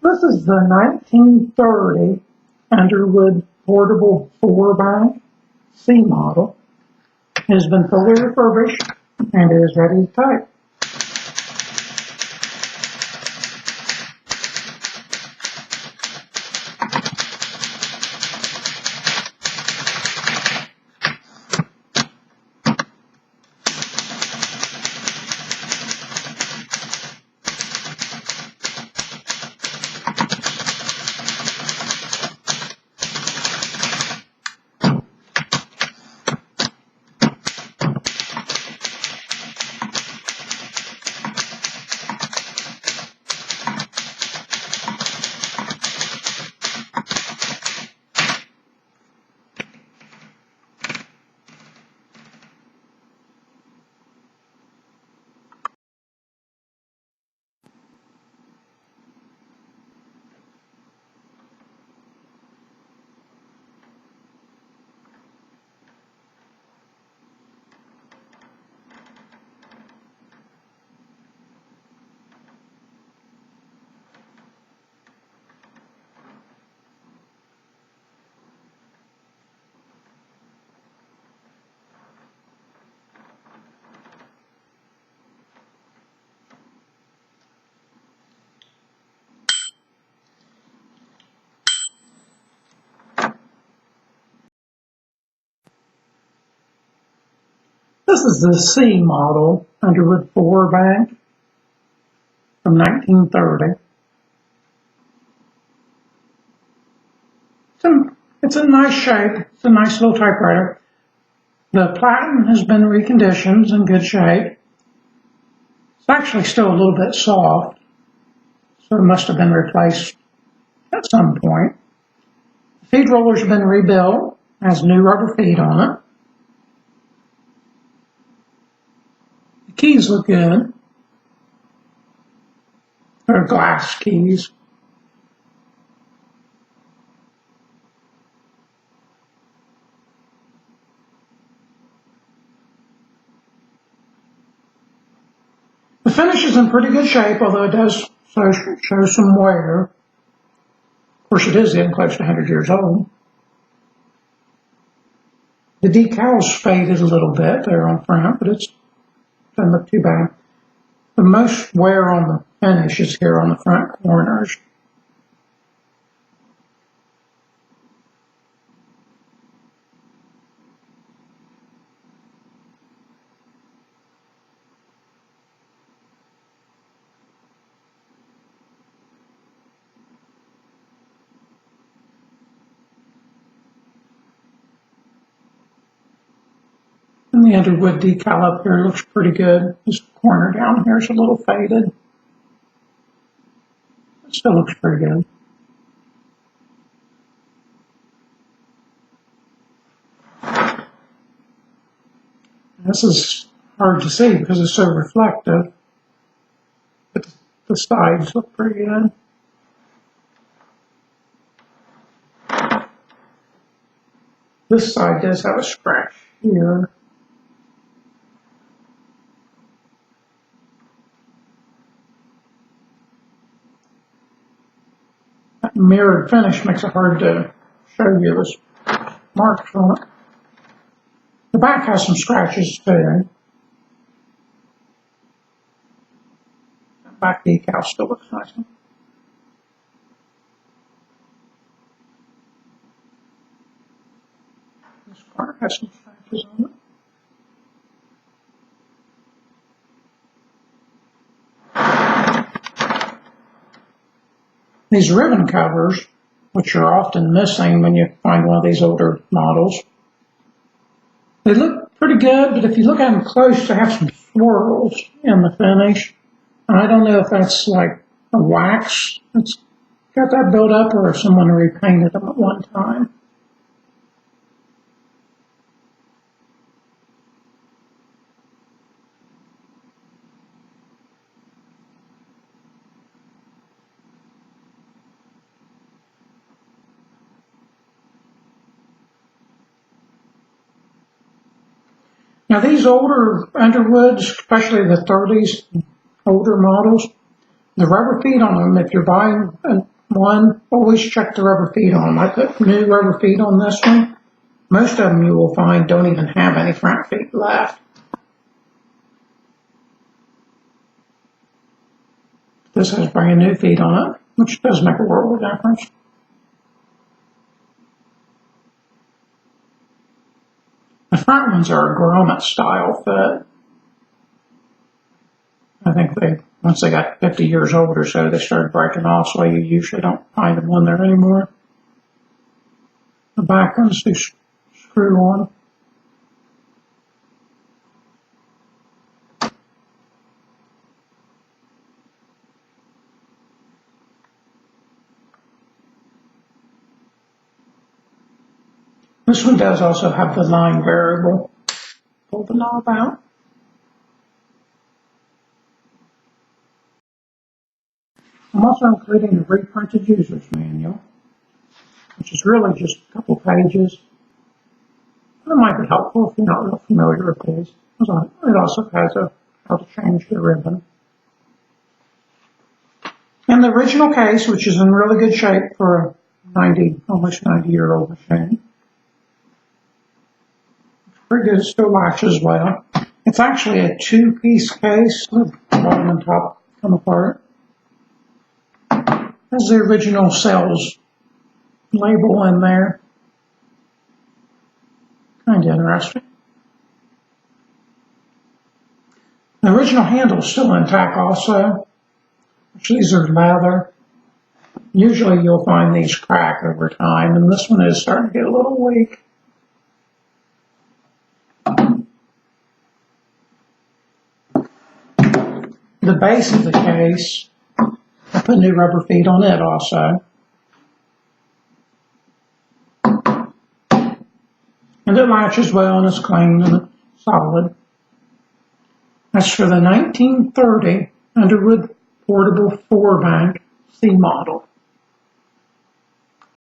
This is the 1930 Underwood portable 4-bank C model. It has been fully refurbished and is ready to type. This is the C model Underwood 4-bank from 1930. It's in nice shape. It's a nice little typewriter. The platen has been reconditioned, it's in good shape. It's actually still a little bit soft, so it must have been replaced at some point. The feed roller's been rebuilt, has new rubber feet on it. The keys look good. They're glass keys. The finish is in pretty good shape, although it does show some wear. Of course, it is getting close to 100 years old. The decals faded a little bit there on front, but it doesn't look too bad. The most wear on the finish is here on the front corners. And the Underwood decal up here looks pretty good. This corner down here is a little faded. It still looks pretty good. This is hard to see because it's so reflective, but the sides look pretty good. This side does have a scratch here. That mirrored finish makes it hard to show you the marks on it. The back has some scratches too. The back decal still looks nice. This corner has some scratches on it. These ribbon covers, which are often missing when you find one of these older models, they look pretty good, but if you look at them close, they have some swirls in the finish. And I don't know if that's like a wax that's got that built up or if someone repainted them at one time. Now these older Underwoods, especially the 30s older models, The rubber feet on them, if you're buying one, always check the rubber feet on them. I put new rubber feet on this one. Most of them you will find don't even have any front feet left. This has brand new feet on it, which does make a world of difference. The front ones are a grommet style fit. I think once they got 50 years old or so, they started breaking off, so you usually don't find them on there anymore. The back ones do screw on. This one does also have the line variable. Pull the knob out. I'm also including a reprinted user's manual, which is really just a couple pages. It might be helpful if you're not real familiar with these. It also has how to change the ribbon. And the original case, which is in really good shape for a almost 90-year-old machine. Pretty good, it still latches well. It's actually a two-piece case. The bottom and top come apart. There's the original sales label in there. Kind of interesting. The original handle is still intact also. These are leather. Usually you'll find these crack over time, and this one is starting to get a little weak. The base of the case, I put new rubber feet on it also. And it latches well and it's clean and solid. That's for the 1930 Underwood Portable 4-bank C model.